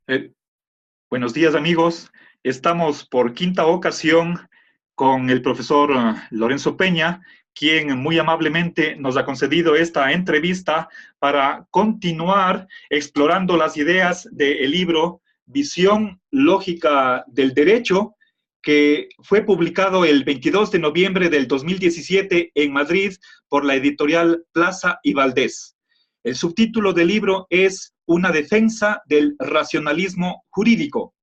Eh, Buenos días, amigos. Estamos por quinta ocasión con el profesor Lorenzo Peña, quien muy amablemente nos ha concedido esta entrevista para continuar explorando las ideas del libro Visión Lógica del Derecho, que fue publicado el 22 de noviembre del 2017 en Madrid por la editorial Plaza y Valdés. El subtítulo del libro es Una defensa del racionalismo jurídico.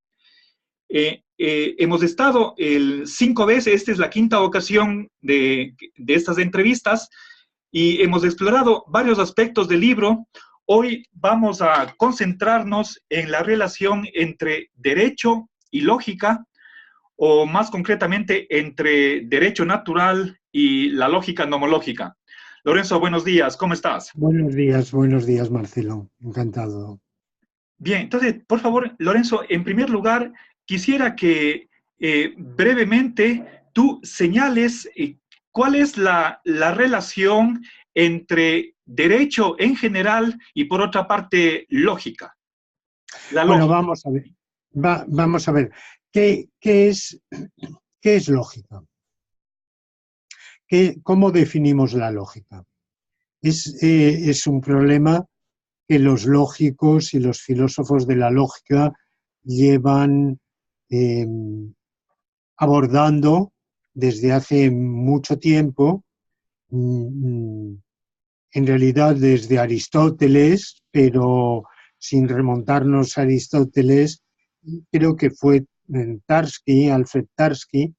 Hemos estado 5 veces, esta es la quinta ocasión de estas entrevistas y hemos explorado varios aspectos del libro. Hoy vamos a concentrarnos en la relación entre derecho y lógica, o más concretamente entre derecho natural y la lógica nomológica. Lorenzo, buenos días, ¿cómo estás? Buenos días, Marcelo. Encantado. Bien, entonces, por favor, Lorenzo, en primer lugar, quisiera que brevemente tú señales cuál es la relación entre derecho en general y, por otra parte, lógica, la Bueno, lógica. vamos a ver. Vamos a ver. ¿Qué es lógica? ¿Cómo definimos la lógica? Es un problema que los lógicos y los filósofos de la lógica llevan eh, abordando desde hace mucho tiempo, en realidad desde Aristóteles, pero sin remontarnos a Aristóteles, creo que fue Alfred Tarski,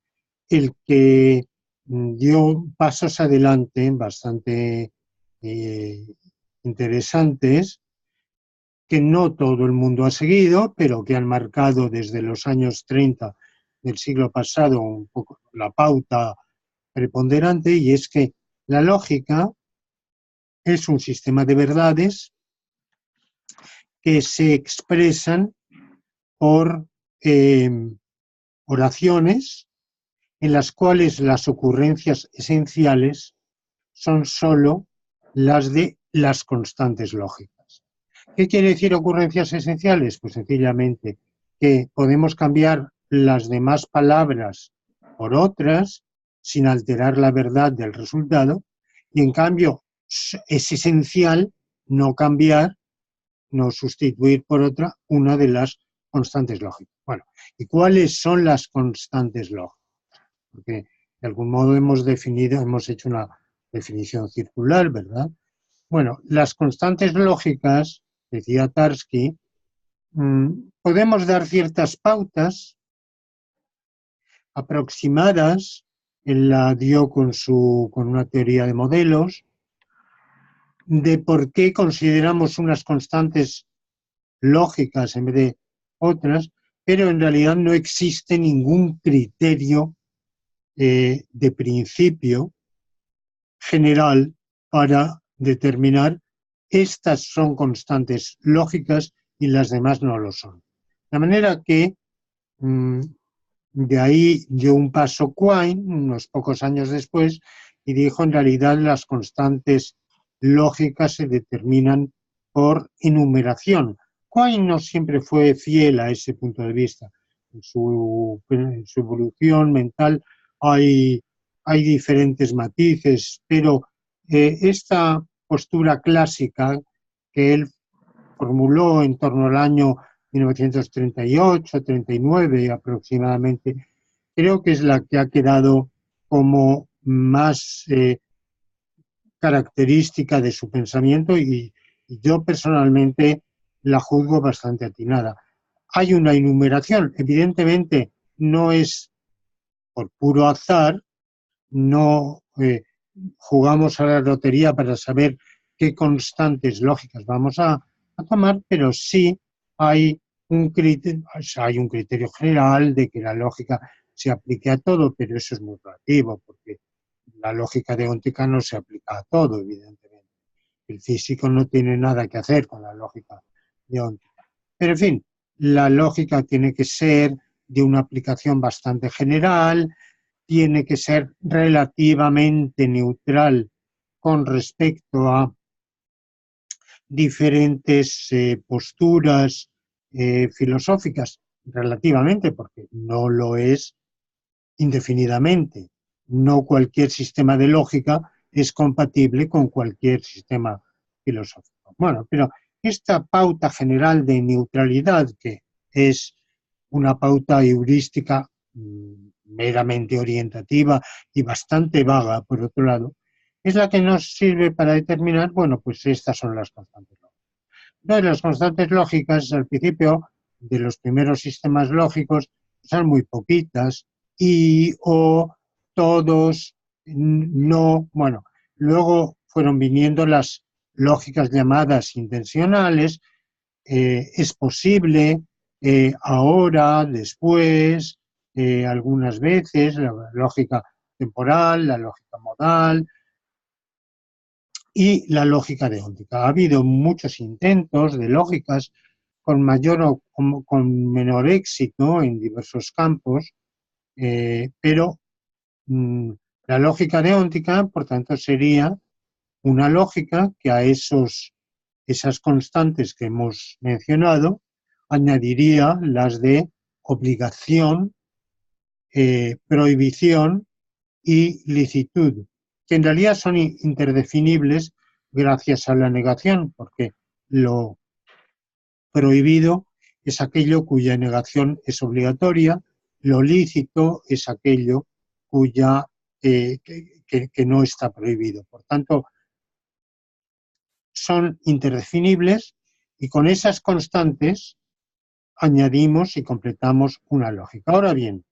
el que dio pasos adelante bastante eh, interesantes, que no todo el mundo ha seguido, pero que han marcado desde los años 30 del siglo pasado un poco la pauta preponderante, y es que la lógica es un sistema de verdades que se expresan por eh, oraciones en las cuales las ocurrencias esenciales son sólo las de las constantes lógicas. ¿Qué quiere decir ocurrencias esenciales? Pues sencillamente que podemos cambiar las demás palabras por otras sin alterar la verdad del resultado, y en cambio es esencial no cambiar, no sustituir por otra una de las constantes lógicas. Bueno, ¿y cuáles son las constantes lógicas? Porque de algún modo hemos hecho una definición circular, ¿verdad? Bueno, las constantes lógicas, decía Tarski, podemos dar ciertas pautas aproximadas. Él la dio con una teoría de modelos de por qué consideramos unas constantes lógicas en vez de otras, pero en realidad no existe ningún criterio de principio general para determinar estas son constantes lógicas y las demás no lo son. De manera que de ahí dio un paso Quine, unos pocos años después, y dijo en realidad las constantes lógicas se determinan por enumeración. Quine no siempre fue fiel a ese punto de vista. En su evolución mental hay diferentes matices, pero esta postura clásica que él formuló en torno al año 1938-39 aproximadamente, creo que es la que ha quedado como más característica de su pensamiento, y yo personalmente la juzgo bastante atinada. Hay una enumeración, evidentemente no es por puro azar, no jugamos a la lotería para saber qué constantes lógicas vamos a tomar, pero sí hay hay un criterio general de que la lógica se aplique a todo, pero eso es muy relativo, porque la lógica deóntica no se aplica a todo, evidentemente. El físico no tiene nada que hacer con la lógica deóntica. Pero, en fin, la lógica tiene que ser de una aplicación bastante general, tiene que ser relativamente neutral con respecto a diferentes posturas filosóficas, relativamente, porque no lo es indefinidamente. No cualquier sistema de lógica es compatible con cualquier sistema filosófico. Bueno, pero esta pauta general de neutralidad, que es una pauta heurística meramente orientativa y bastante vaga, por otro lado, es la que nos sirve para determinar, bueno, pues estas son las constantes lógicas. Entonces, las constantes lógicas, al principio de los primeros sistemas lógicos, son muy poquitas, y, o, todos, no, bueno, luego fueron viniendo las lógicas llamadas intencionales, es posible, ahora, después, algunas veces, la lógica temporal, la lógica modal y la lógica deóntica. Ha habido muchos intentos de lógicas con mayor o con menor éxito en diversos campos, pero la lógica deóntica, por tanto, sería una lógica que a esas constantes que hemos mencionado añadiría las de obligación, prohibición y licitud, que en realidad son interdefinibles gracias a la negación, porque lo prohibido es aquello cuya negación es obligatoria, lo lícito es aquello cuya, que no está prohibido. Por tanto, son interdefinibles y con esas constantes añadimos y completamos una lógica. Ahora bien,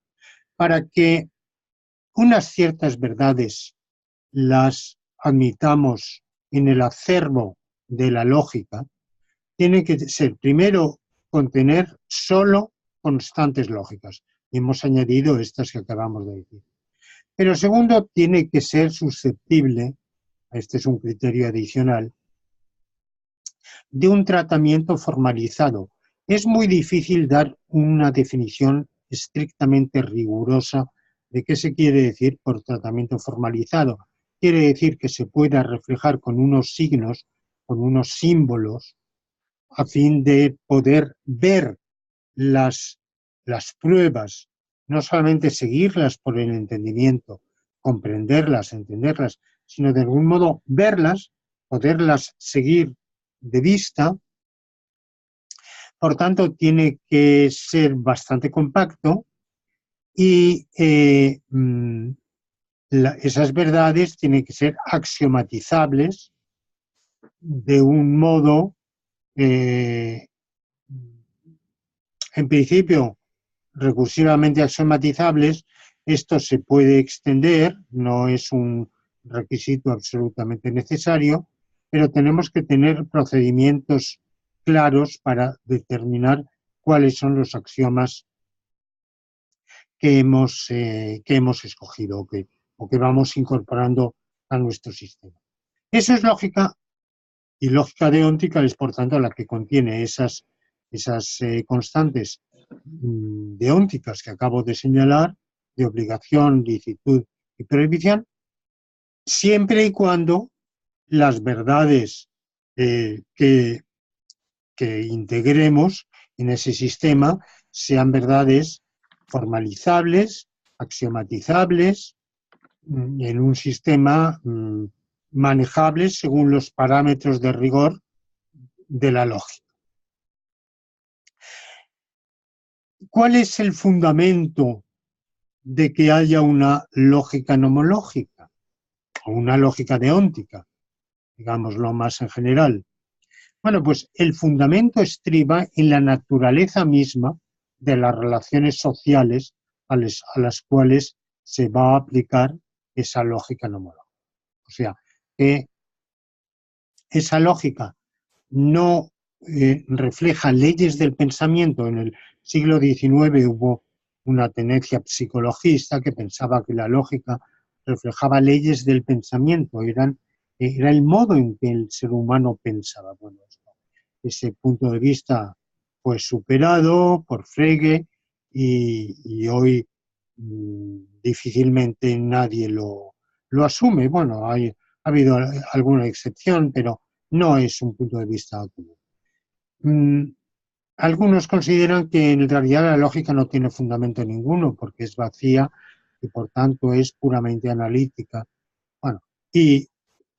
para que unas ciertas verdades las admitamos en el acervo de la lógica, tiene que ser, primero, contener solo constantes lógicas. Hemos añadido estas que acabamos de decir. Pero segundo, tiene que ser susceptible, este es un criterio adicional, de un tratamiento formalizado. Es muy difícil dar una definición estrictamente rigurosa de qué se quiere decir por tratamiento formalizado. Quiere decir que se pueda reflejar con unos signos, con unos símbolos, a fin de poder ver las pruebas, no solamente seguirlas por el entendimiento, comprenderlas, entenderlas, sino de algún modo verlas, poderlas seguir de vista. Por tanto, tiene que ser bastante compacto y esas verdades tienen que ser axiomatizables de un modo, en principio, recursivamente axiomatizables. Esto se puede extender, no es un requisito absolutamente necesario, pero tenemos que tener procedimientos claros para determinar cuáles son los axiomas que hemos escogido o que vamos incorporando a nuestro sistema. Eso es lógica, y lógica deóntica es, por tanto, la que contiene esas constantes deónticas que acabo de señalar, de obligación, licitud y prohibición, siempre y cuando las verdades que integremos en ese sistema sean verdades formalizables, axiomatizables, en un sistema manejable según los parámetros de rigor de la lógica. ¿Cuál es el fundamento de que haya una lógica nomológica o una lógica deóntica, digámoslo más en general? Bueno, pues el fundamento estriba en la naturaleza misma de las relaciones sociales a las cuales se va a aplicar esa lógica nomológica. O sea, que esa lógica no refleja leyes del pensamiento. En el siglo XIX hubo una tendencia psicologista que pensaba que la lógica reflejaba leyes del pensamiento, era el modo en que el ser humano pensaba. Bueno, ese punto de vista fue superado por Frege y hoy difícilmente nadie lo asume. Bueno, ha habido alguna excepción, pero no es un punto de vista común. Algunos consideran que en realidad la lógica no tiene fundamento ninguno porque es vacía y por tanto es puramente analítica. Bueno, y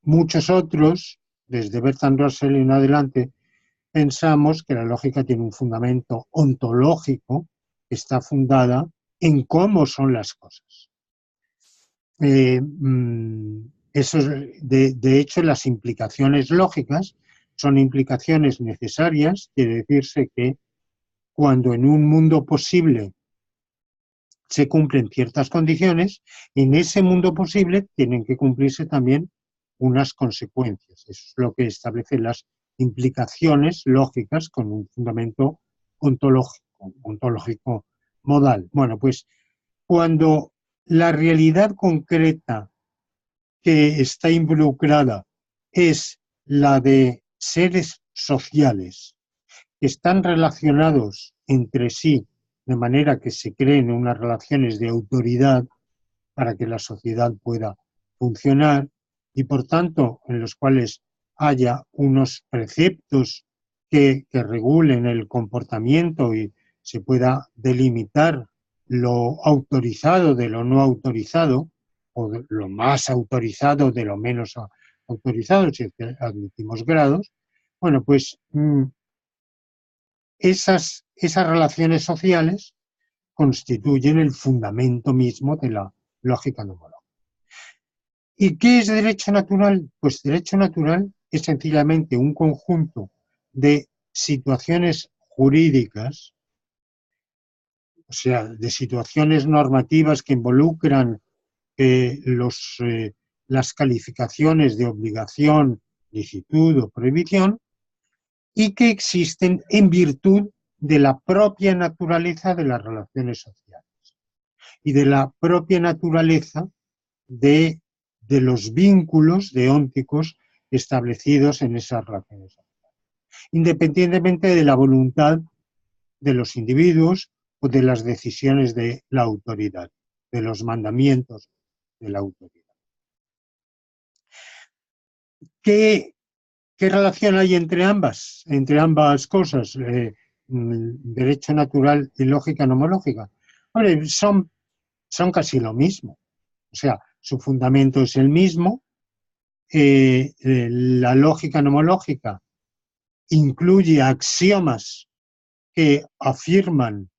muchos otros, desde Bertrand Russell en adelante, pensamos que la lógica tiene un fundamento ontológico que está fundada en cómo son las cosas. Eso de hecho, las implicaciones lógicas son implicaciones necesarias, quiere decirse que cuando en un mundo posible se cumplen ciertas condiciones, en ese mundo posible tienen que cumplirse también unas consecuencias. Eso es lo que establece las implicaciones lógicas con un fundamento ontológico modal. Bueno, pues cuando la realidad concreta que está involucrada es la de seres sociales que están relacionados entre sí de manera que se creen unas relaciones de autoridad para que la sociedad pueda funcionar y, por tanto, en los cuales haya unos preceptos que regulen el comportamiento y se pueda delimitar lo autorizado de lo no autorizado, o de lo más autorizado de lo menos autorizado, si admitimos grados, bueno, pues esas relaciones sociales constituyen el fundamento mismo de la lógica nomológica. ¿Y qué es derecho natural? Pues derecho natural es sencillamente un conjunto de situaciones jurídicas, o sea, de situaciones normativas que involucran las calificaciones de obligación, licitud o prohibición, y que existen en virtud de la propia naturaleza de las relaciones sociales y de la propia naturaleza de los vínculos deónticos establecidos en esas relaciones sociales, independientemente de la voluntad de los individuos o de las decisiones de la autoridad, de los mandamientos de la autoridad. ¿Qué relación hay entre ambas cosas? Derecho natural y lógica nomológica. Hombre, son casi lo mismo. O sea, su fundamento es el mismo. La lógica nomológica incluye axiomas que afirman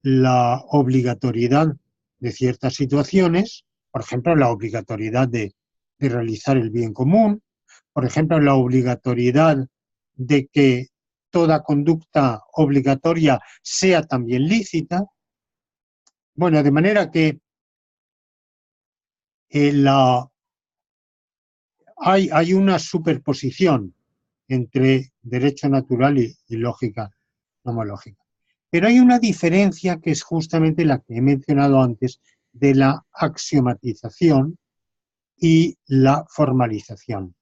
la obligatoriedad de ciertas situaciones, por ejemplo, la obligatoriedad de realizar el bien común, por ejemplo, la obligatoriedad de que toda conducta obligatoria sea también lícita. Bueno, de manera que hay una superposición entre derecho natural y lógica nomológica. Pero hay una diferencia que es justamente la que he mencionado antes de la axiomatización y la formalización.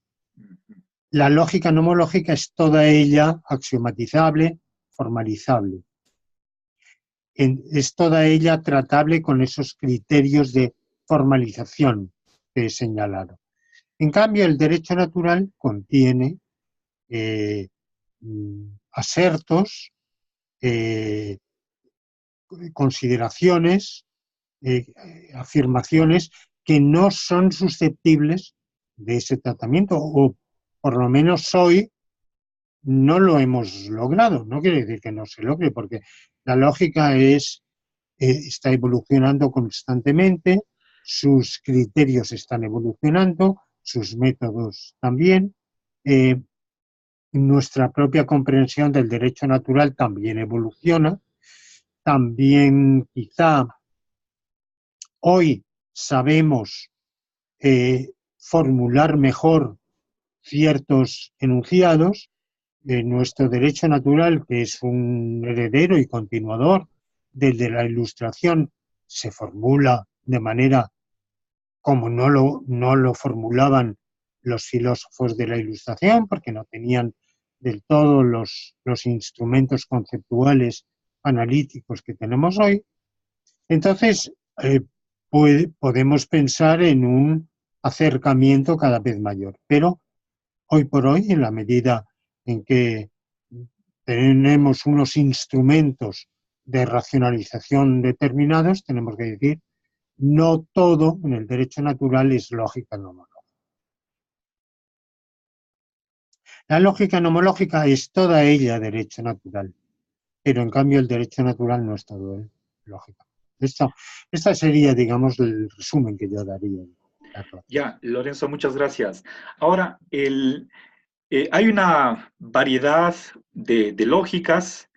La lógica nomológica es toda ella axiomatizable, formalizable. Es toda ella tratable con esos criterios de formalización que he señalado. En cambio, el derecho natural contiene asertos, consideraciones, afirmaciones que no son susceptibles de ese tratamiento, o por lo menos hoy no lo hemos logrado. No quiere decir que no se logre, porque la lógica está evolucionando constantemente, sus criterios están evolucionando, sus métodos también. Nuestra propia comprensión del derecho natural también evoluciona. También quizá hoy sabemos formular mejor ciertos enunciados. Nuestro derecho natural, que es un heredero y continuador del de la Ilustración, se formula de manera como no lo formulaban los filósofos de la Ilustración, porque no tenían del todo los instrumentos conceptuales analíticos que tenemos hoy. Entonces, podemos pensar en un acercamiento cada vez mayor, pero hoy por hoy, en la medida en que tenemos unos instrumentos de racionalización determinados, tenemos que decir, no todo en el derecho natural es lógica nomológica. La lógica nomológica es toda ella derecho natural, pero en cambio el derecho natural no es todo lógica. Esta sería, digamos, el resumen que yo daría. Ya, Lorenzo, muchas gracias. Ahora, hay una variedad de lógicas.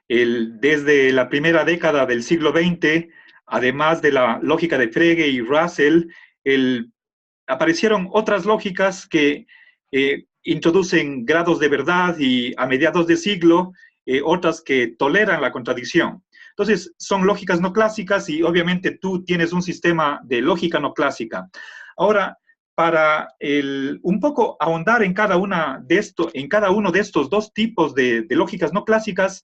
Desde la primera década del siglo XX, además de la lógica de Frege y Russell, aparecieron otras lógicas que introducen grados de verdad y a mediados de siglo, otras que toleran la contradicción. Entonces, son lógicas no clásicas y obviamente tú tienes un sistema de lógica no clásica. Ahora, para un poco ahondar en cada uno de estos dos tipos de lógicas no clásicas,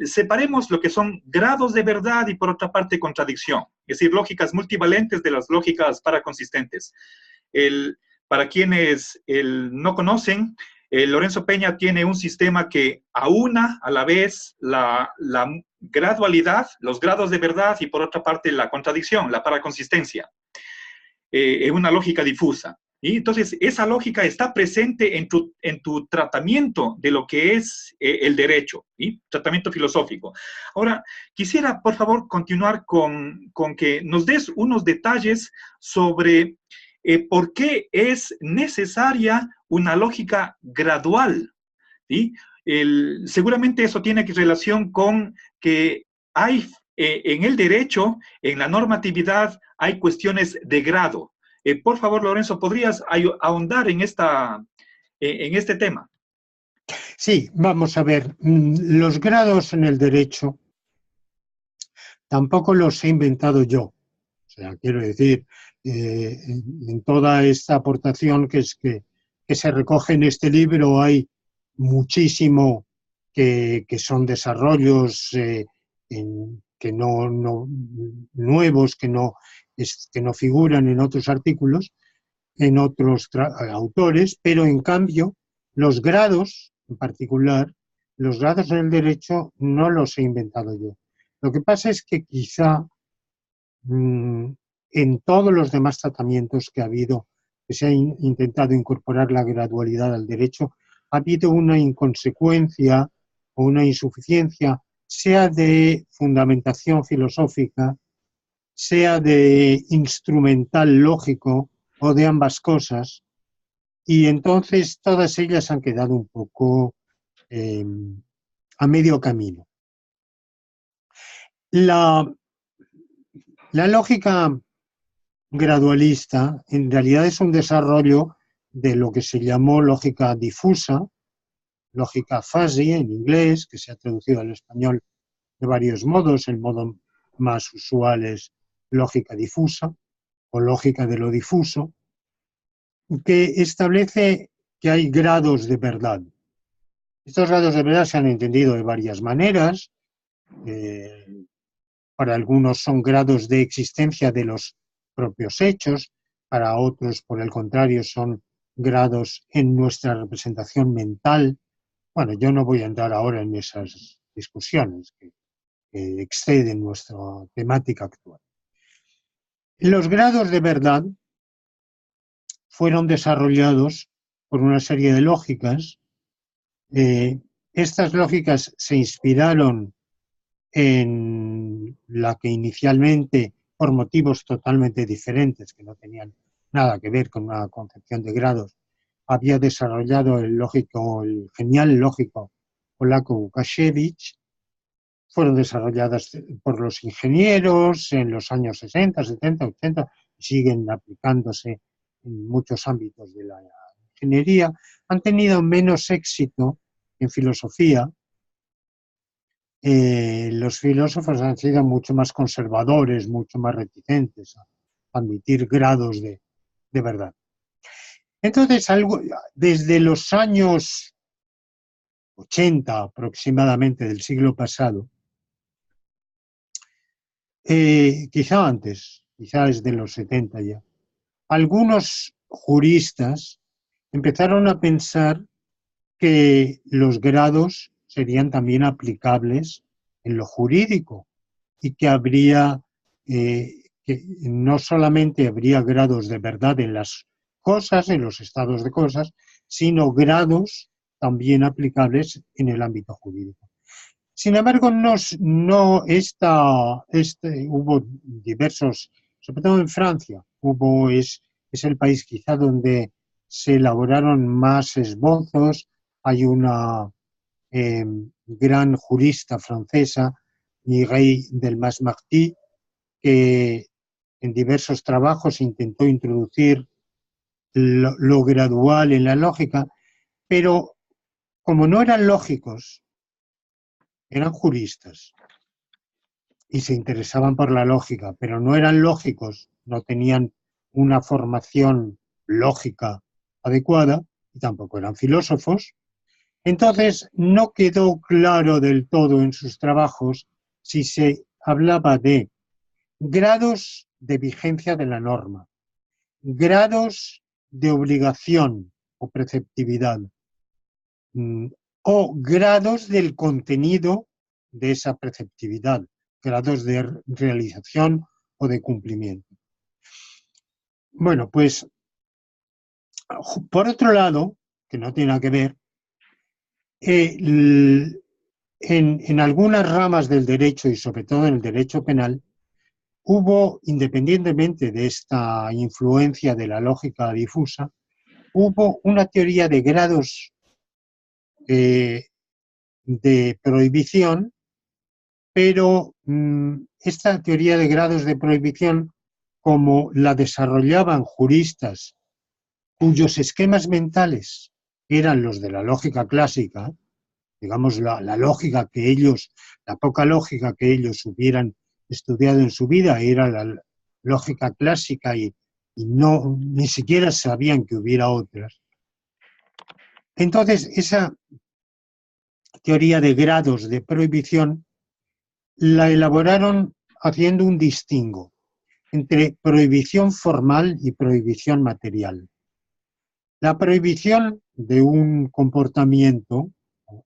separemos lo que son grados de verdad y por otra parte contradicción, es decir, lógicas multivalentes de las lógicas paraconsistentes. Para quienes no conocen, Lorenzo Peña tiene un sistema que aúna a la vez la gradualidad, los grados de verdad y por otra parte la contradicción, la paraconsistencia, en una lógica difusa. Y entonces, esa lógica está presente en tu tratamiento de lo que es el derecho, ¿sí? Tratamiento filosófico. Ahora, quisiera, por favor, continuar con que nos des unos detalles sobre por qué es necesaria una lógica gradual, ¿sí? Seguramente eso tiene relación con que hay en el derecho, en la normatividad, hay cuestiones de grado. Por favor, Lorenzo, ¿podrías ahondar en este tema? Sí, vamos a ver. Los grados en el derecho tampoco los he inventado yo. O sea, quiero decir, en toda esta aportación que se recoge en este libro hay muchísimo que son desarrollos que no nuevos, que no figuran en otros artículos, en otros autores, pero en cambio los grados, en particular, los grados en el derecho no los he inventado yo. Lo que pasa es que quizá en todos los demás tratamientos que ha habido, que se ha intentado incorporar la gradualidad al derecho, ha habido una inconsecuencia o una insuficiencia, sea de fundamentación filosófica, sea de instrumental lógico o de ambas cosas, y entonces todas ellas han quedado un poco a medio camino. La lógica gradualista en realidad es un desarrollo de lo que se llamó lógica difusa, lógica fuzzy en inglés, que se ha traducido al español de varios modos. El modo más usual es lógica difusa o lógica de lo difuso, que establece que hay grados de verdad. Estos grados de verdad se han entendido de varias maneras. Para algunos son grados de existencia de los propios hechos, para otros, por el contrario, son grados en nuestra representación mental. Bueno, yo no voy a entrar ahora en esas discusiones que exceden nuestra temática actual. Los grados de verdad fueron desarrollados por una serie de lógicas. Estas lógicas se inspiraron en la que inicialmente, por motivos totalmente diferentes, que no tenían nada que ver con una concepción de grados, había desarrollado el genial lógico polaco Łukasiewicz. Fueron desarrolladas por los ingenieros en los años 60, 70, 80 y siguen aplicándose en muchos ámbitos de la ingeniería. Han tenido menos éxito en filosofía. Los filósofos han sido mucho más conservadores, mucho más reticentes a admitir grados de verdad. Entonces, desde los años 80 aproximadamente del siglo pasado, quizá antes, quizá desde los 70 ya, algunos juristas empezaron a pensar que los grados serían también aplicables en lo jurídico y que habría, que no solamente habría grados de verdad en las cosas, en los estados de cosas, sino grados también aplicables en el ámbito jurídico. Sin embargo, hubo diversos, sobre todo en Francia, es el país quizá donde se elaboraron más esbozos. Hay una gran jurista francesa, Mireille Delmas-Marty, que en diversos trabajos intentó introducir lo gradual en la lógica, pero como no eran lógicos, eran juristas y se interesaban por la lógica, pero no eran lógicos, no tenían una formación lógica adecuada y tampoco eran filósofos. Entonces no quedó claro del todo en sus trabajos si se hablaba de grados de vigencia de la norma, grados de obligación o preceptividad, o grados del contenido de esa preceptividad, grados de realización o de cumplimiento. Bueno, pues por otro lado, que no tiene nada que ver, en algunas ramas del derecho y sobre todo en el derecho penal, hubo, independientemente de esta influencia de la lógica difusa, hubo una teoría de grados de prohibición, pero esta teoría de grados de prohibición, como la desarrollaban juristas cuyos esquemas mentales eran los de la lógica clásica, digamos la lógica que ellos, la poca lógica que ellos hubieran estudiado en su vida era la lógica clásica y no, ni siquiera sabían que hubiera otras. Entonces, esa teoría de grados de prohibición la elaboraron haciendo un distingo entre prohibición formal y prohibición material. La prohibición de un comportamiento,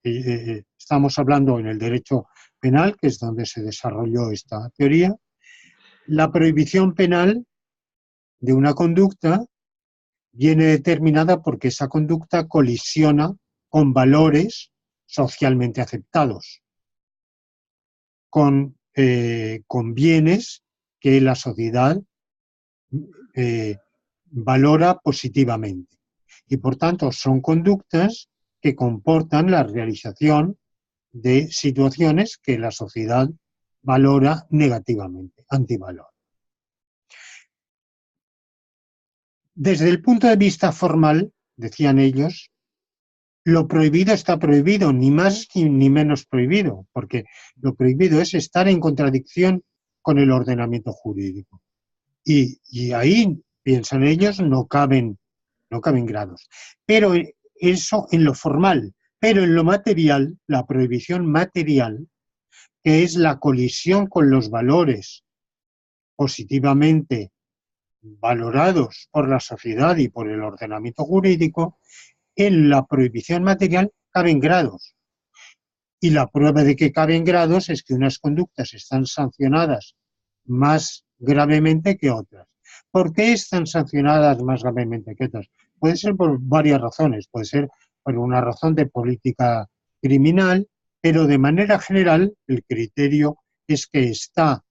estamos hablando en el derecho penal, que es donde se desarrolló esta teoría, la prohibición penal de una conducta viene determinada porque esa conducta colisiona con valores socialmente aceptados, con bienes que la sociedad valora positivamente. Y por tanto son conductas que comportan la realización de situaciones que la sociedad valora negativamente, antivalor. Desde el punto de vista formal, decían ellos, lo prohibido está prohibido, ni más ni menos prohibido, porque lo prohibido es estar en contradicción con el ordenamiento jurídico. Y ahí, piensan ellos, no caben grados. Pero eso en lo formal, pero en lo material, la prohibición material, que es la colisión con los valores positivamente valorados por la sociedad y por el ordenamiento jurídico, en la prohibición material caben grados. Y la prueba de que caben grados es que unas conductas están sancionadas más gravemente que otras. ¿Por qué están sancionadas más gravemente que otras? Puede ser por varias razones, puede ser por una razón de política criminal, pero de manera general el criterio es que está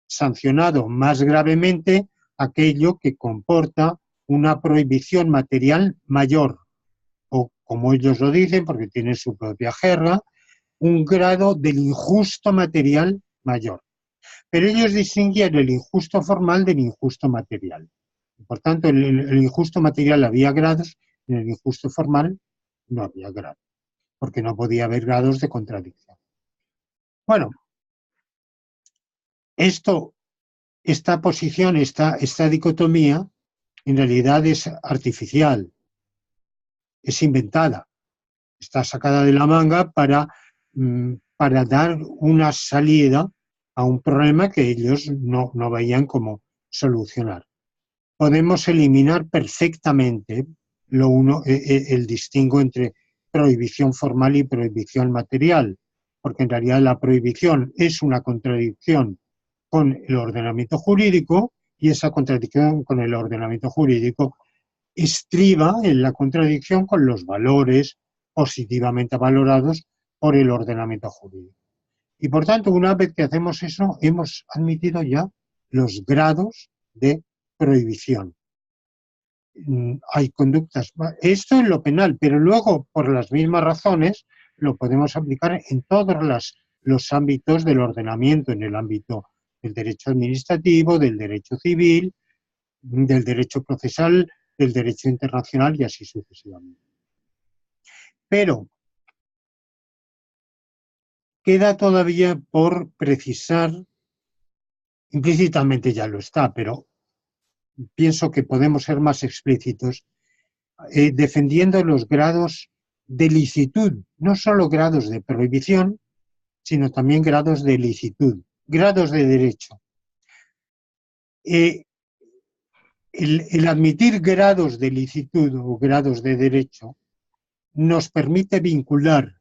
sancionado más gravemente aquello que comporta una prohibición material mayor, o como ellos lo dicen, porque tienen su propia jerga, un grado del injusto material mayor. Pero ellos distinguían el injusto formal del injusto material. Por tanto, en el injusto material había grados, en el injusto formal no había grados, porque no podía haber grados de contradicción. Bueno, esta posición, esta dicotomía, en realidad es artificial, es inventada, está sacada de la manga para dar una salida a un problema que ellos no veían cómo solucionar. Podemos eliminar perfectamente el distingo entre prohibición formal y prohibición material, porque en realidad la prohibición es una contradicción con el ordenamiento jurídico y esa contradicción con el ordenamiento jurídico estriba en la contradicción con los valores positivamente valorados por el ordenamiento jurídico. Y por tanto, una vez que hacemos eso, hemos admitido ya los grados de prohibición. Hay conductas, esto en lo penal, pero luego, por las mismas razones, lo podemos aplicar en todos los ámbitos del ordenamiento, en el ámbito del derecho administrativo, del derecho civil, del derecho procesal, del derecho internacional y así sucesivamente. Pero queda todavía por precisar, implícitamente ya lo está, pero pienso que podemos ser más explícitos, defendiendo los grados de licitud, no solo grados de prohibición, sino también grados de licitud, grados de derecho. El admitir grados de licitud o grados de derecho nos permite vincular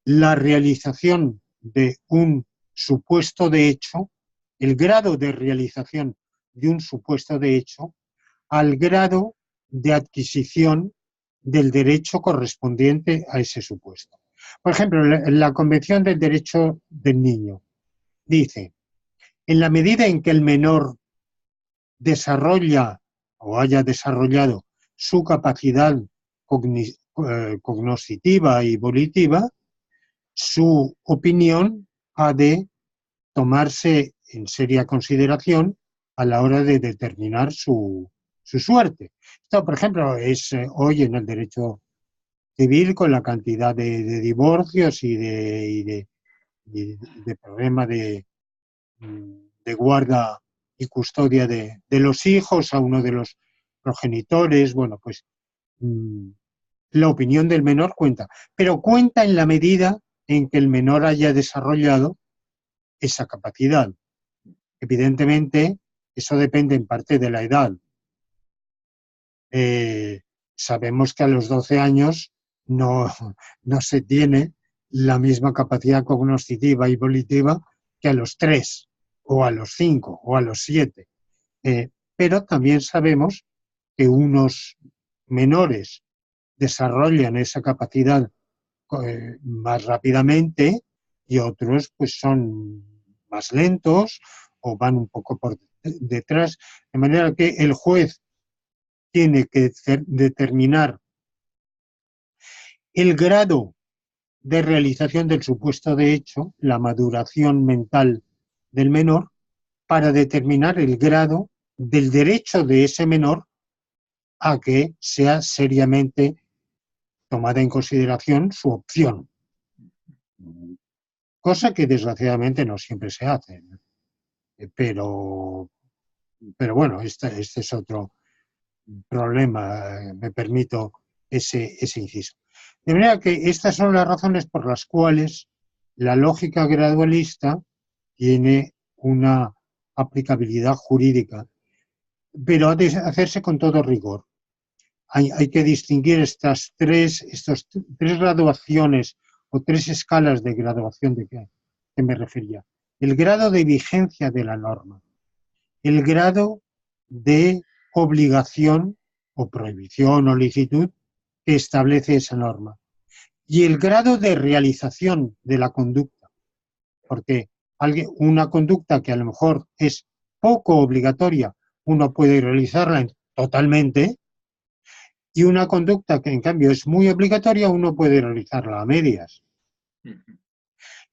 la realización de un supuesto de hecho, el grado de realización de un supuesto de hecho, al grado de adquisición del derecho correspondiente a ese supuesto. Por ejemplo, la Convención del Derecho del Niño dice, en la medida en que el menor desarrolla o haya desarrollado su capacidad cognoscitiva y volitiva, su opinión ha de tomarse en seria consideración a la hora de determinar su suerte. Esto, por ejemplo, es hoy en el derecho civil con la cantidad de divorcios y de problemas de guarda y custodia de los hijos a uno de los progenitores. Bueno, pues la opinión del menor cuenta, pero cuenta en la medida en que el menor haya desarrollado esa capacidad. Evidentemente, eso depende en parte de la edad. Sabemos que a los 12 años no se tiene la misma capacidad cognoscitiva y volitiva que a los 3, o a los 5, o a los 7. Pero también sabemos que unos menores desarrollan esa capacidad más rápidamente y otros pues son más lentos o van un poco por detrás, de manera que el juez tiene que determinar el grado de realización del supuesto de hecho, la maduración mental del menor, para determinar el grado del derecho de ese menor a que sea seriamente tomada en consideración su opción. Cosa que desgraciadamente no siempre se hace. Pero bueno, este es otro problema, me permito ese inciso. De manera que estas son las razones por las cuales la lógica gradualista tiene una aplicabilidad jurídica, pero ha de hacerse con todo rigor. Hay que distinguir estas tres graduaciones o tres escalas de graduación de que me refería. El grado de vigencia de la norma, el grado de obligación o prohibición o licitud que establece esa norma y el grado de realización de la conducta, porque una conducta que a lo mejor es poco obligatoria, uno puede realizarla totalmente, y una conducta que en cambio es muy obligatoria, uno puede realizarla a medias.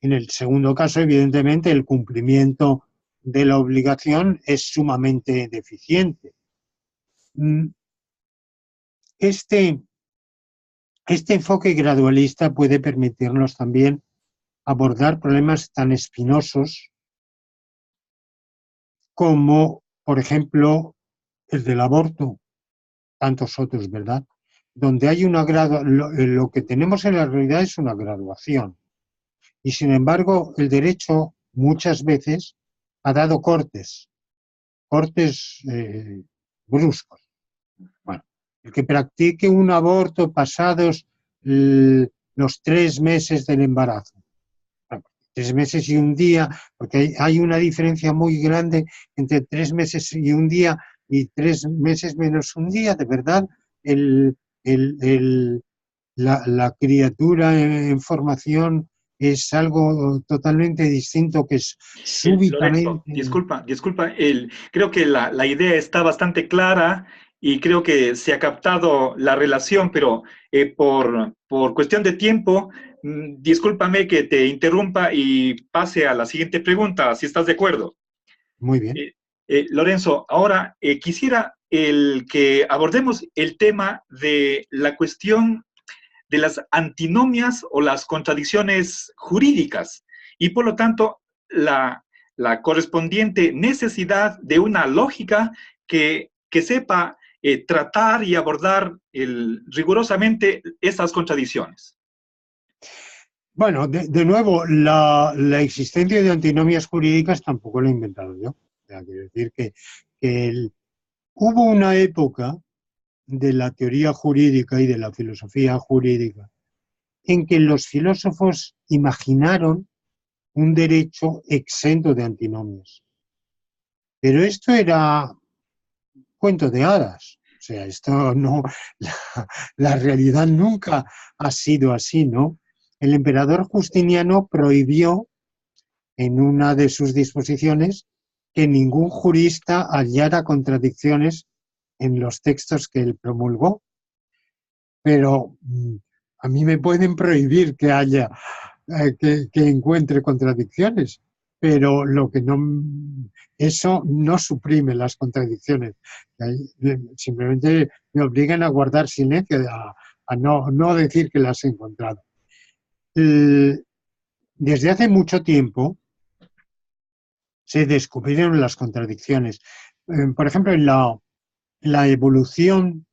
En el segundo caso, evidentemente, el cumplimiento de la obligación es sumamente deficiente. Este enfoque gradualista puede permitirnos también abordar problemas tan espinosos como, por ejemplo, el del aborto, tantos otros, ¿verdad? Donde hay lo que tenemos en la realidad es una graduación. Y sin embargo, el derecho muchas veces ha dado cortes bruscos. Bueno, el que practique un aborto pasados los 3 meses del embarazo. 3 meses y un día, porque hay una diferencia muy grande entre 3 meses y un día y 3 meses menos un día, de verdad. El, el, el, la criatura en formación es algo totalmente distinto que es Lorenzo, súbitamente... disculpa, creo que la idea está bastante clara y creo que se ha captado la relación, pero por cuestión de tiempo, discúlpame que te interrumpa y pase a la siguiente pregunta, si estás de acuerdo. Muy bien. Lorenzo, ahora quisiera que abordemos el tema de la cuestión de las antinomias o las contradicciones jurídicas y por lo tanto la correspondiente necesidad de una lógica que sepa tratar y abordar rigurosamente estas contradicciones. Bueno, de nuevo, la existencia de antinomias jurídicas tampoco la he inventado yo. O sea, quiero decir que hubo una época de la teoría jurídica y de la filosofía jurídica en que los filósofos imaginaron un derecho exento de antinomias. Pero esto era cuento de hadas. O sea, esto no, la realidad nunca ha sido así, ¿no? El emperador Justiniano prohibió en una de sus disposiciones que ningún jurista hallara contradicciones en los textos que él promulgó. Pero a mí me pueden prohibir que haya, que encuentre contradicciones, pero lo que no, eso no suprime las contradicciones. Simplemente me obligan a guardar silencio, a no decir que las he encontrado. Desde hace mucho tiempo se descubrieron las contradicciones. Por ejemplo, en la evolución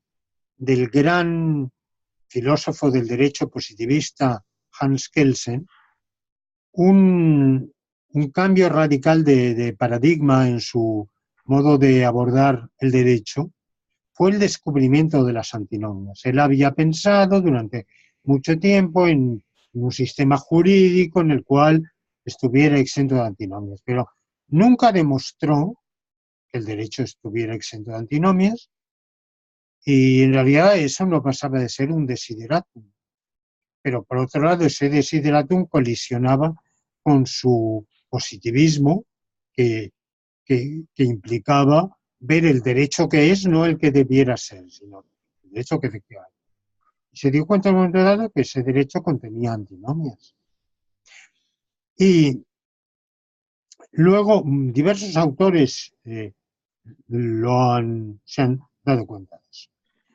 del gran filósofo del derecho positivista Hans Kelsen, un cambio radical de paradigma en su modo de abordar el derecho fue el descubrimiento de las antinomias. Él había pensado durante mucho tiempo en un sistema jurídico en el cual estuviera exento de antinomias, pero nunca demostró que el derecho estuviera exento de antinomias y en realidad eso no pasaba de ser un desideratum. Pero por otro lado ese desideratum colisionaba con su positivismo que implicaba ver el derecho que es, no el que debiera ser, sino el derecho que efectivamente. Y se dio cuenta en un momento dado que ese derecho contenía antinomias. Y luego diversos autores se han dado cuenta de eso.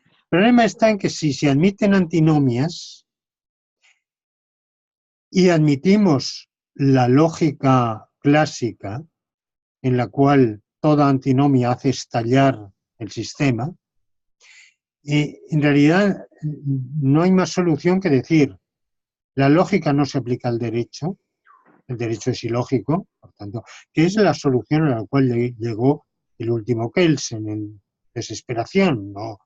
El problema está en que si se admiten antinomias y admitimos la lógica clásica en la cual toda antinomia hace estallar el sistema, en realidad no hay más solución que decir la lógica no se aplica al derecho, el derecho es ilógico, por tanto, que es la solución a la cual llegó el último Kelsen en desesperación, no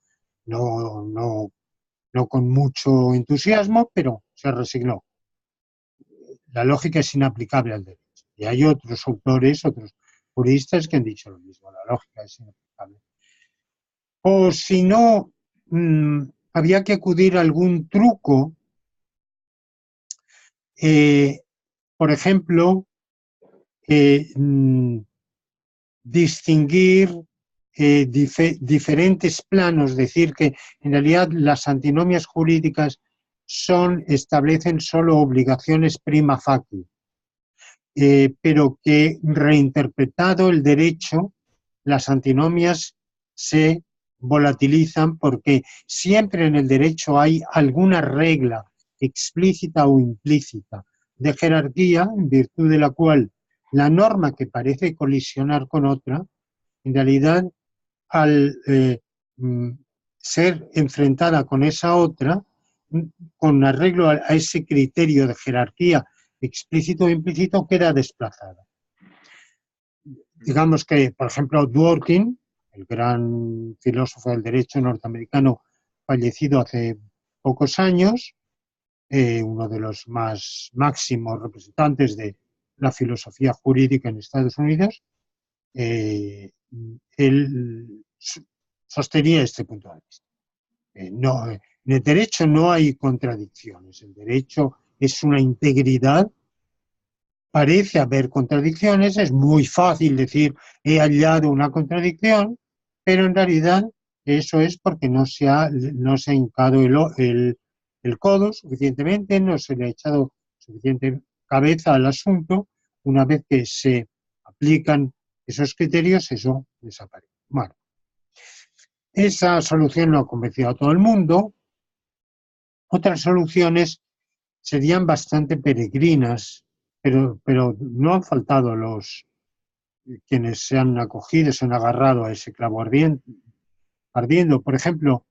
con mucho entusiasmo, pero se resignó. La lógica es inaplicable al derecho. Y hay otros autores, otros juristas que han dicho lo mismo, la lógica es inaplicable. O si no, había que acudir a algún truco, por ejemplo, distinguir diferentes planos, decir que en realidad las antinomias jurídicas establecen solo obligaciones prima facie, pero que reinterpretado el derecho, las antinomias se volatilizan porque siempre en el derecho hay alguna regla explícita o implícita de jerarquía en virtud de la cual la norma que parece colisionar con otra, en realidad al ser enfrentada con esa otra, con arreglo a ese criterio de jerarquía explícito o implícito, queda desplazada. Digamos que, por ejemplo, Dworkin, el gran filósofo del derecho norteamericano fallecido hace pocos años, uno de los más máximos representantes de la filosofía jurídica en Estados Unidos, él sostenía este punto de vista. No, en el derecho no hay contradicciones, el derecho es una integridad. Parece haber contradicciones, es muy fácil decir he hallado una contradicción, pero en realidad eso es porque no se ha hincado el codo suficientemente, no se le ha echado suficiente cabeza al asunto. Una vez que se aplican esos criterios, eso desaparece. Bueno, esa solución no ha convencido a todo el mundo. Otras soluciones serían bastante peregrinas, pero no han faltado quienes se han acogido, se han agarrado a ese clavo ardiendo. Por ejemplo,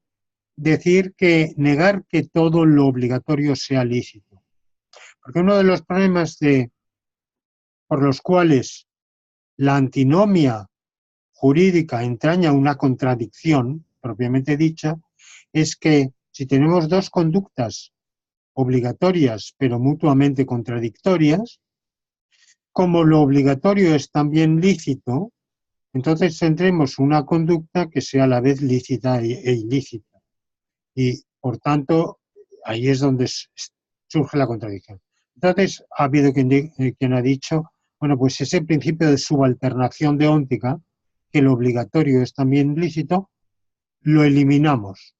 decir que negar que todo lo obligatorio sea lícito. Porque uno de los problemas por los cuales la antinomia jurídica entraña una contradicción, propiamente dicha, es que si tenemos dos conductas obligatorias pero mutuamente contradictorias, como lo obligatorio es también lícito, entonces tendremos una conducta que sea a la vez lícita e ilícita. Y, por tanto, ahí es donde surge la contradicción. Entonces, ha habido quien ha dicho, bueno, pues ese principio de subalternación deóntica, que lo obligatorio es también lícito, lo eliminamos.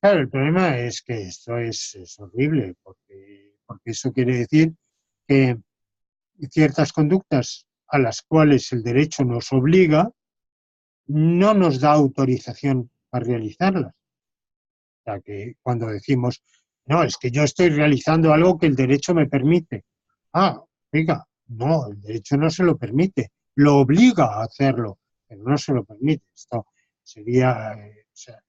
Claro, el problema es que esto es horrible, porque eso quiere decir que ciertas conductas a las cuales el derecho nos obliga no nos da autorización a realizarlas. O sea, que cuando decimos, no, es que yo estoy realizando algo que el derecho me permite. Ah, oiga, no, el derecho no se lo permite, lo obliga a hacerlo, pero no se lo permite. Esto sería, o sea,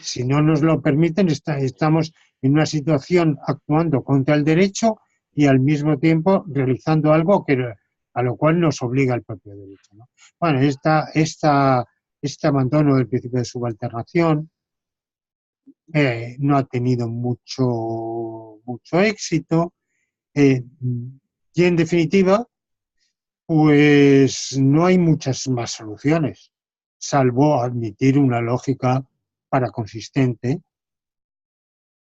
si no nos lo permiten, estamos en una situación actuando contra el derecho y al mismo tiempo realizando algo a lo cual nos obliga el propio derecho, ¿no? Bueno, este abandono del principio de subalternación no ha tenido mucho éxito, y en definitiva, pues no hay muchas más soluciones, salvo admitir una lógica paraconsistente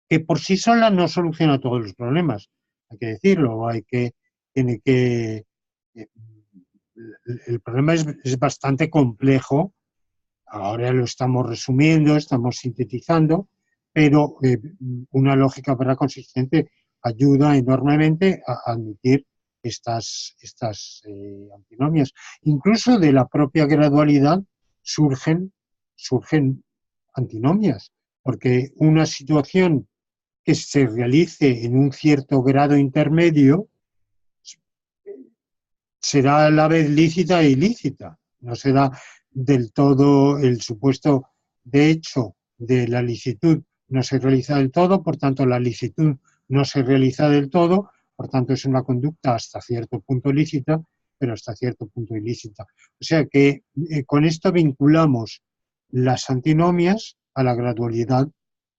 que por sí sola no soluciona todos los problemas, hay que decirlo, tiene que, el problema es bastante complejo. Ahora lo estamos resumiendo, estamos sintetizando, pero una lógica paraconsistente ayuda enormemente a admitir estas antinomias. Incluso de la propia gradualidad surgen antinomias, porque una situación que se realice en un cierto grado intermedio será a la vez lícita e ilícita. No será del todo el supuesto de hecho de la licitud no se realiza del todo, por tanto la licitud no se realiza del todo, por tanto es una conducta hasta cierto punto lícita, pero hasta cierto punto ilícita. O sea que con esto vinculamos las antinomias a la gradualidad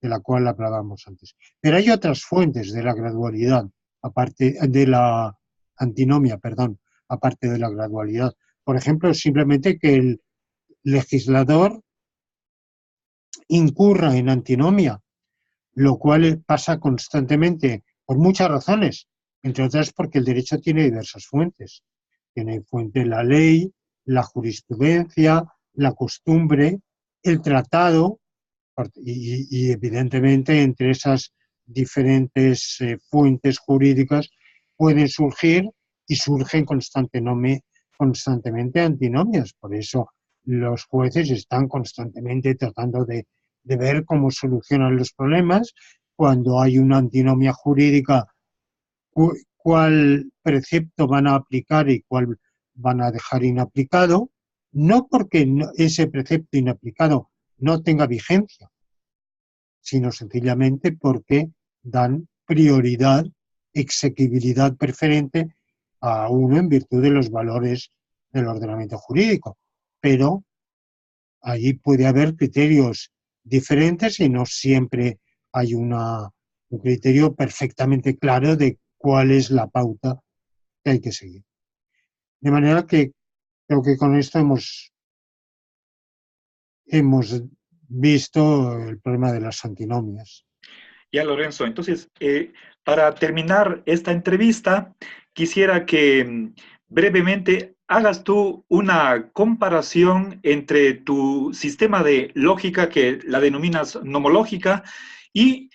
de la cual hablábamos antes. Pero hay otras fuentes de la gradualidad, aparte de la antinomia, perdón, aparte de la gradualidad. Por ejemplo, simplemente que el legislador incurra en antinomia, lo cual pasa constantemente por muchas razones, entre otras porque el derecho tiene diversas fuentes. Tiene fuente la ley, la jurisprudencia, la costumbre, el tratado, y evidentemente entre esas diferentes fuentes jurídicas pueden surgir y surgen constantemente antinomias. Por eso los jueces están constantemente tratando de ver cómo solucionan los problemas. Cuando hay una antinomia jurídica, cuál precepto van a aplicar y cuál van a dejar inaplicado, no porque ese precepto inaplicado no tenga vigencia, sino sencillamente porque dan prioridad, exequibilidad preferente a uno en virtud de los valores del ordenamiento jurídico. Pero allí puede haber criterios diferentes y no siempre hay una un criterio perfectamente claro de cuál es la pauta que hay que seguir. De manera que creo que con esto hemos visto el problema de las antinomias. Ya, Lorenzo, entonces, para terminar esta entrevista, quisiera que brevemente hagas tú una comparación entre tu sistema de lógica, que la denominas nomológica, y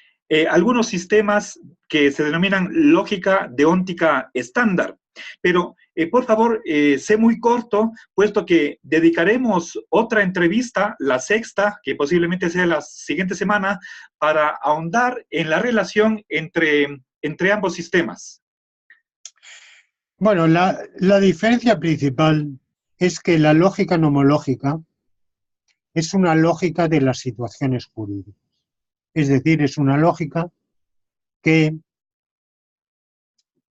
algunos sistemas que se denominan lógica deóntica estándar. Pero, por favor, sé muy corto, puesto que dedicaremos otra entrevista, la sexta, que posiblemente sea la siguiente semana, para ahondar en la relación entre ambos sistemas. Bueno, la diferencia principal es que la lógica nomológica es una lógica de las situaciones jurídicas. Es decir, es una lógica que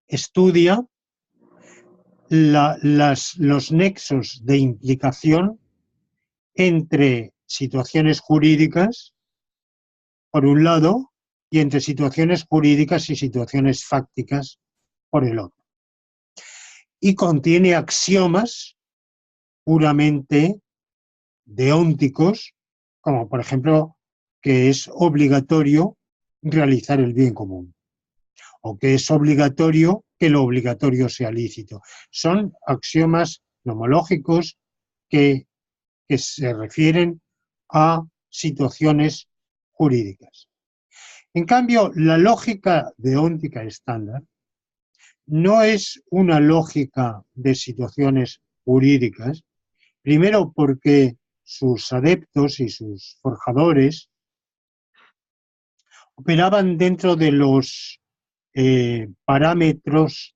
estudia los nexos de implicación entre situaciones jurídicas, por un lado, y entre situaciones jurídicas y situaciones fácticas, por el otro. Y contiene axiomas puramente deónticos, como por ejemplo que es obligatorio realizar el bien común, o que es obligatorio que lo obligatorio sea lícito. Son axiomas nomológicos que se refieren a situaciones jurídicas. En cambio, la lógica deóntica estándar no es una lógica de situaciones jurídicas, primero porque sus adeptos y sus forjadores operaban dentro de los parámetros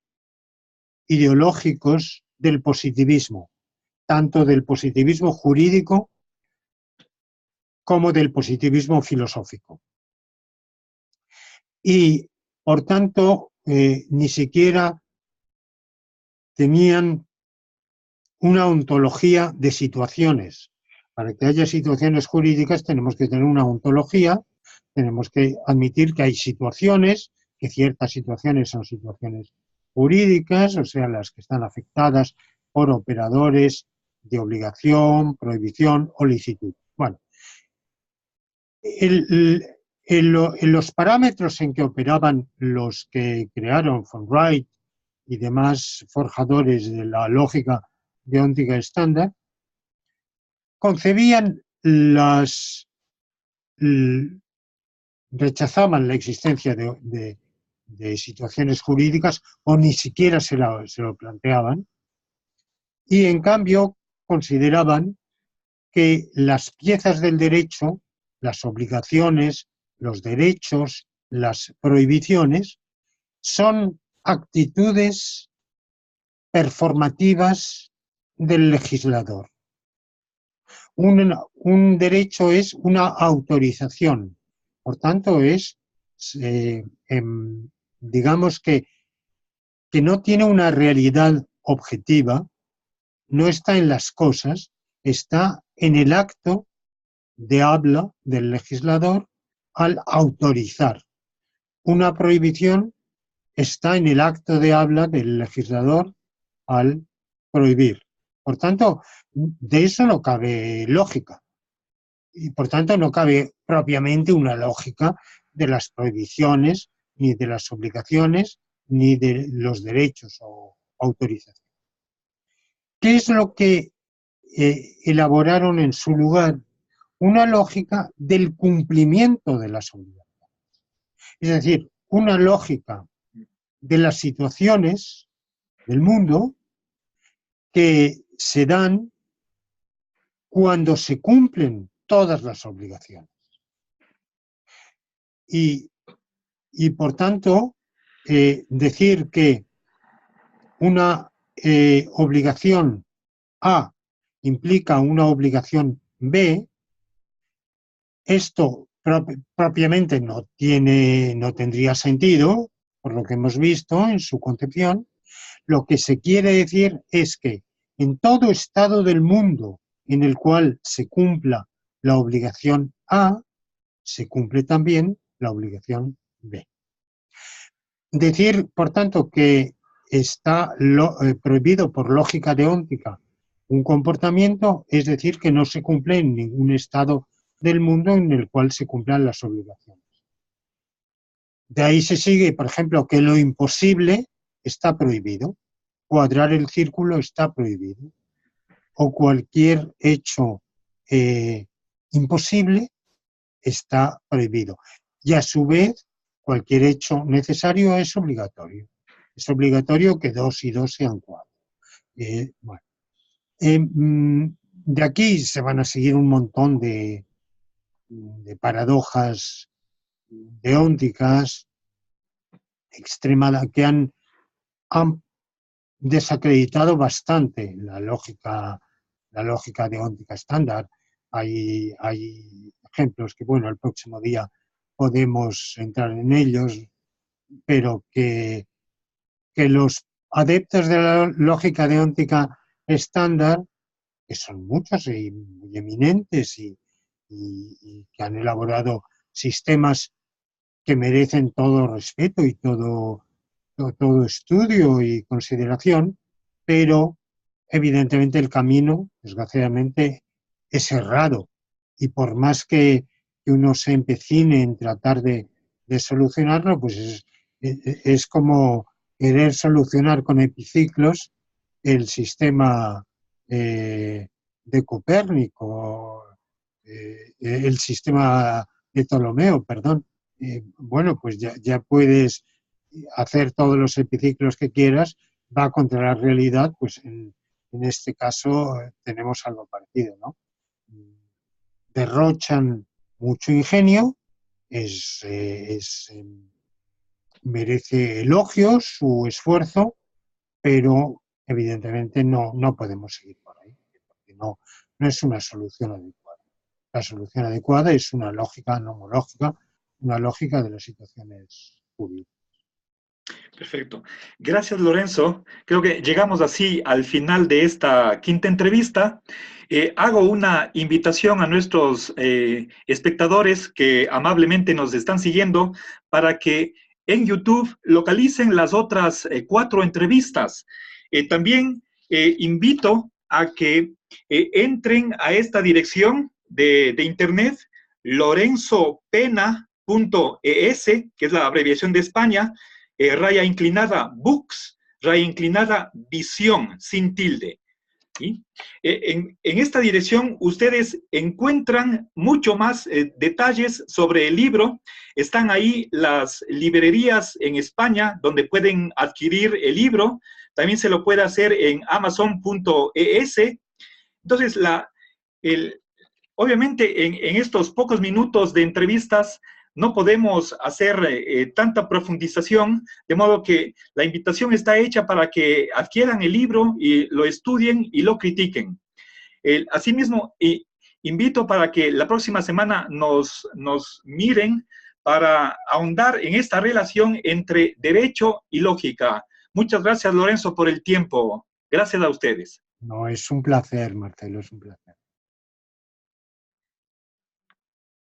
ideológicos del positivismo, tanto del positivismo jurídico como del positivismo filosófico. Y, por tanto, ni siquiera tenían una ontología de situaciones. Para que haya situaciones jurídicas tenemos que tener una ontología, tenemos que admitir que hay situaciones, que ciertas situaciones son situaciones jurídicas, o sea, las que están afectadas por operadores de obligación, prohibición o licitud. Bueno, en los parámetros en que operaban los que crearon von Wright y demás forjadores de la lógica deóntica estándar, concebían rechazaban la existencia de situaciones jurídicas o ni siquiera se lo planteaban, y en cambio consideraban que las piezas del derecho, las obligaciones, los derechos, las prohibiciones, son actitudes performativas del legislador. Un derecho es una autorización, por tanto es, digamos que no tiene una realidad objetiva, no está en las cosas, está en el acto de habla del legislador al autorizar. Una prohibición está en el acto de habla del legislador al prohibir. Por tanto, de eso no cabe lógica. Y por tanto no cabe propiamente una lógica de las prohibiciones, ni de las obligaciones, ni de los derechos o autorización. ¿Qué es lo que elaboraron en su lugar? Una lógica del cumplimiento de las obligaciones. Es decir, una lógica de las situaciones del mundo que se dan cuando se cumplen todas las obligaciones. Y por tanto, decir que una obligación A implica una obligación B, esto propiamente no tendría sentido, por lo que hemos visto en su concepción. Lo que se quiere decir es que en todo estado del mundo en el cual se cumpla la obligación A, se cumple también la obligación B. decir, por tanto, que está prohibido por lógica deóntica un comportamiento, es decir, que no se cumple en ningún estado del mundo en el cual se cumplan las obligaciones. De ahí se sigue, por ejemplo, que lo imposible está prohibido, cuadrar el círculo está prohibido, o cualquier hecho imposible está prohibido. Y a su vez, cualquier hecho necesario es obligatorio. Es obligatorio que 2 y 2 sean 4. Bueno. De aquí se van a seguir un montón de paradojas deónticas extremadas que han desacreditado bastante la lógica deóntica estándar. Hay ejemplos que, bueno, el próximo día podemos entrar en ellos, pero que los adeptos de la lógica deóntica estándar, que son muchos y muy eminentes y que han elaborado sistemas que merecen todo respeto y todo estudio y consideración, pero evidentemente el camino, desgraciadamente, es errado. Y por más que uno se empecine en tratar de solucionarlo, pues es como querer solucionar con epiciclos el sistema de Copérnico, el sistema de Ptolomeo, perdón. Bueno, pues ya puedes hacer todos los epiciclos que quieras, va contra la realidad, pues en este caso tenemos algo parecido, ¿no? Derrochan mucho ingenio, merece elogios su esfuerzo, pero evidentemente no podemos seguir por ahí, porque no es una solución adecuada. La solución adecuada es una lógica nomológica, una lógica de las situaciones jurídicas. Perfecto. Gracias, Lorenzo. Creo que llegamos así al final de esta quinta entrevista. Hago una invitación a nuestros espectadores que amablemente nos están siguiendo para que en YouTube localicen las otras 4 entrevistas. También invito a que entren a esta dirección de internet, lorenzopena.es, que es la abreviación de España, raya inclinada books, raya inclinada visión, sin tilde. ¿Sí? En esta dirección ustedes encuentran mucho más detalles sobre el libro. Están ahí las librerías en España donde pueden adquirir el libro. También se lo puede hacer en amazon.es. Entonces, obviamente en estos pocos minutos de entrevistas no podemos hacer tanta profundización, de modo que la invitación está hecha para que adquieran el libro y lo estudien y lo critiquen. Asimismo, invito para que la próxima semana nos miren para ahondar en esta relación entre derecho y lógica. Muchas gracias, Lorenzo, por el tiempo. Gracias a ustedes. No, es un placer, Marcelo, es un placer.